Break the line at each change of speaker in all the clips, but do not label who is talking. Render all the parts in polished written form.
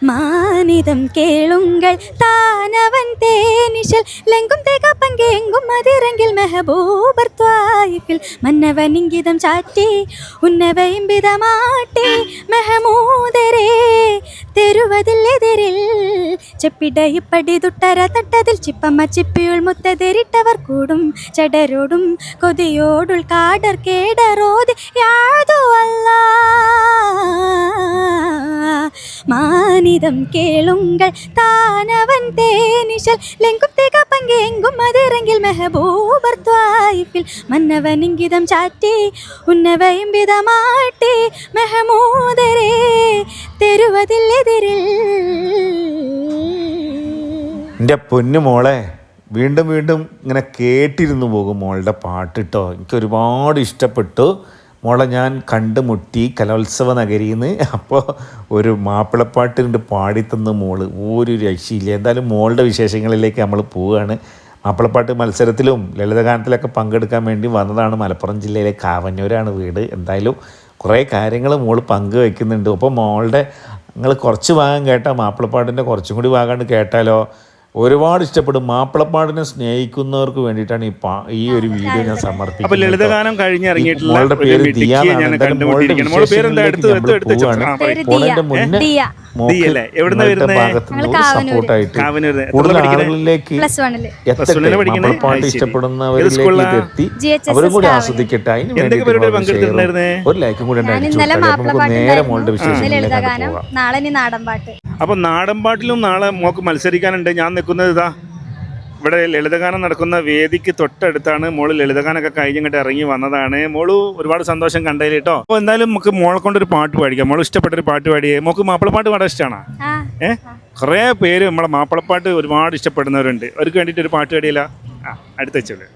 மானிதம் கேளுங்கள் தானவன் தேனிஷல் லெங்கும் தேக பங்கெங்கும் மதிரங்கில் மெஹபூபர் த்வாயிஃபில் மன்னவன் இங்கிதம் சாட்டி ഉന്നവയിമ്പിതമാട്ടി മെഹമൂദരേ തെരുവതിലെതിരിൽ ചെപ്പിടയിപ്പടി തുട്ടര തട്ടതിൽ ചിപ്പമ്മ ചിപ്പിയുൾ മുത്തതിരിട്ടവർ കൂടും ചടരോടും കൊതിയോടുൾ കാടർ കേടറോതി യാതോ അല്ല மானிதம் கேளுங்கள் தானவன் தேனிஷல் லெங்கும் தேக பங்கெங்கும் மதிரங்கில் மெஹபூபர் த்வாயிஃபில் மன்னவன் இங்கிதம் சாட்டி ഉന്നവയിമ്പിതമാട്ടി മെഹമൂദരേ തെരുവതിലെതിരിൽ.
എൻ്റെ പൊന്നു മോളെ, വീണ്ടും വീണ്ടും ഇങ്ങനെ കേട്ടിരുന്നു പോകും മോളുടെ പാട്ട് കേട്ടോ. എനിക്ക് ഒരുപാട് ഇഷ്ടപ്പെട്ടു മോളെ. ഞാൻ കണ്ടുമുട്ടി കലോത്സവ നഗരിയിൽ നിന്ന്. അപ്പോൾ ഒരു മാപ്പിളപ്പാട്ട് പാടിത്തന്ന മോള് ഒരു രക്ഷയില്ല. എന്തായാലും മോളുടെ വിശേഷങ്ങളിലേക്ക് നമ്മൾ പോവുകയാണ്. മാപ്പിളപ്പാട്ട് മത്സരത്തിലും ലളിതഗാനത്തിലൊക്കെ പങ്കെടുക്കാൻ വേണ്ടി വന്നതാണ്. മലപ്പുറം ജില്ലയിലെ കാവന്നൂരാണ് വീട്. എന്തായാലും കുറേ കാര്യങ്ങൾ മോൾ പങ്കുവെക്കുന്നുണ്ട്. അപ്പോൾ മോളുടെ നിങ്ങൾ കുറച്ച് ഭാഗം കേട്ടാൽ മാപ്പിളപ്പാട്ടിൻ്റെ കുറച്ചും കൂടി ഭാഗം കേട്ടാലോ ഒരുപാട് ഇഷ്ടപ്പെടും. മാപ്പിളപ്പാടിനെ സ്നേഹിക്കുന്നവർക്ക് വേണ്ടിയിട്ടാണ് ഈ ഒരു വീഡിയോ ഞാൻ സമർപ്പിക്കുന്നത്.
ലളിതഗാനം കഴിഞ്ഞിറങ്ങിയിട്ടുള്ള
മോളുടെ പേര് ദിയ. സപ്പോർട്ടായിട്ട് കൂടുതൽ ആളുകളിലേക്ക് മാപ്പിളപ്പാട്ട് ഇഷ്ടപ്പെടുന്നവരിലേക്ക് എത്തി അവരും കൂടി ആസ്വദിക്കട്ടെ. അതിന് വേണ്ടി ഒരു ലൈക്കും കൂടി നമുക്ക് നേരെ മോളുടെ വിശേഷം.
അപ്പൊ നാടൻ പാട്ടിലും നാളെ മോക്ക് മത്സരിക്കാനുണ്ട്. ഞാൻ നിൽക്കുന്നത് ഇതാ ഇവിടെ ലളിതഗാനം നടക്കുന്ന വേദിക്ക് തൊട്ടടുത്താണ്. മോള് ലളിതഗാനമൊക്കെ കഴിഞ്ഞിട്ട് ഇറങ്ങി വന്നതാണ്. മോള് ഒരുപാട് സന്തോഷം കണ്ടതിൽ കേട്ടോ. അപ്പോൾ എന്തായാലും നമുക്ക് മോളെ കൊണ്ടൊരു പാട്ട് പാടിക്കാം. മോള് ഇഷ്ടപ്പെട്ടൊരു പാട്ട് പാടിയേ. മോക്ക് മാപ്പിളപ്പാട്ട് പാടാൻ ഇഷ്ടമാണോ? കുറേ പേര് നമ്മളെ മാപ്പിളപ്പാട്ട് ഒരുപാട് ഇഷ്ടപ്പെടുന്നവരുണ്ട്. അവർക്ക് വേണ്ടിയിട്ട് ഒരു പാട്ട് പാടിയില്ല. അടുത്ത വെച്ചോളൂ.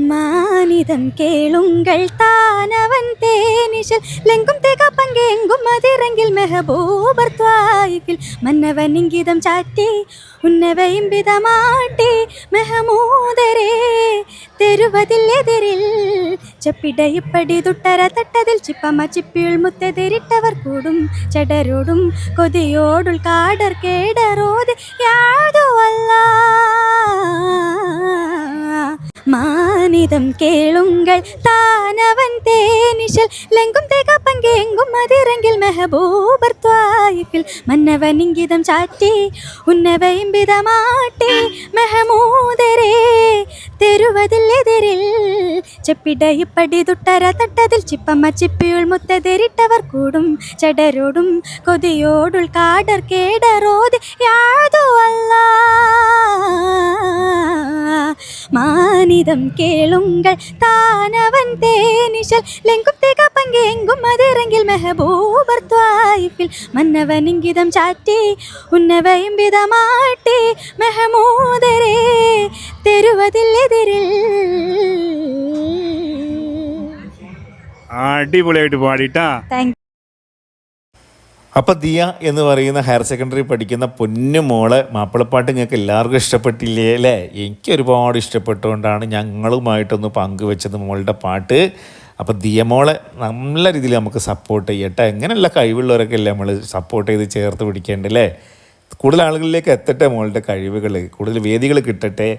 மானிதம் கேளுங்கள் தானவன் தேனிஷல் லெங்கும் தேக பங்கெங்கும் மதிரங்கில் மெஹபூபர் த்வாயிஃபில் மன்னவன் இங்கிதம் சாட்டி ഉന്നവയിമ്പിതമാട്ടി മെഹമൂദരേ തെരുവതിലെതിരിൽ ചെപ്പിടയിപ്പടി തുട്ടര തട്ടതിൽ ചിപ്പമ്മ ചിപ്പിയുൾ മുത്തതിരിട്ടവർ കൂടും ചടരോടും കൊതിയോടുൾ കാടർ കേടറോതി യാതോ അല്ല மானிதம் கேளுங்கள் தானவன் தேனிஷல் லெங்கும் தேக பங்கெங்கும் மதிரங்கில் மெஹபூபர் த்வாயிஃபில் மன்னவன் இங்கிதம் சாட்டி ഉന്നവയിമ്പിതമാട്ടി മെഹമൂദരേ തെരുവതിലെതിരിൽ ചെപ്പിടയിപ്പടി തുട്ടര തട്ടതിൽ ചിപ്പമ്മ ചിപ്പിയുൾ മുത്തതിരിട്ടവർ കൂടും ചടരോടും കൊതിയോടുൾ കാടർ കേടറോതി യാതോ അല്ല மானிதம் கேளுங்கள் தானவன் தேனிஷல் லெங்கும் தேக பங்கெங்கும் மதிரங்கில் மெஹபூபர் த்வாயிஃபில் மன்னவன் இங்கிதம் சாட்டி ഉന്നവയിമ്പിതമാട്ടി മെഹമൂദരേ തെരുവതിലെതിരിൽ.
അടിപൊളിയായിട്ട് പാടിട്ടാ.
അപ്പോൾ ദിയ എന്ന് പറയുന്ന ഹയർ സെക്കൻഡറി പഠിക്കുന്ന പൊന്നു മോളെ മാപ്പിളപ്പാട്ട് നിങ്ങൾക്ക് എല്ലാവർക്കും ഇഷ്ടപ്പെട്ടില്ലേ അല്ലേ? എനിക്ക് ഒരുപാട് ഇഷ്ടപ്പെട്ടുകൊണ്ടാണ് ഞങ്ങളുമായിട്ടൊന്ന് പങ്കുവെച്ചത് മോളുടെ പാട്ട്. അപ്പോൾ ദിയ മോളെ നല്ല രീതിയിൽ നമുക്ക് സപ്പോർട്ട് ചെയ്യട്ടെ. എങ്ങനെയുള്ള കഴിവുള്ളവരൊക്കെ അല്ലേ നമ്മൾ സപ്പോർട്ട് ചെയ്ത് ചേർത്ത് പിടിക്കേണ്ടല്ലേ? കൂടുതൽ ആളുകളിലേക്ക് എത്തട്ടെ മോളുടെ കഴിവുകൾ, കൂടുതൽ വേദികൾ കിട്ടട്ടെ.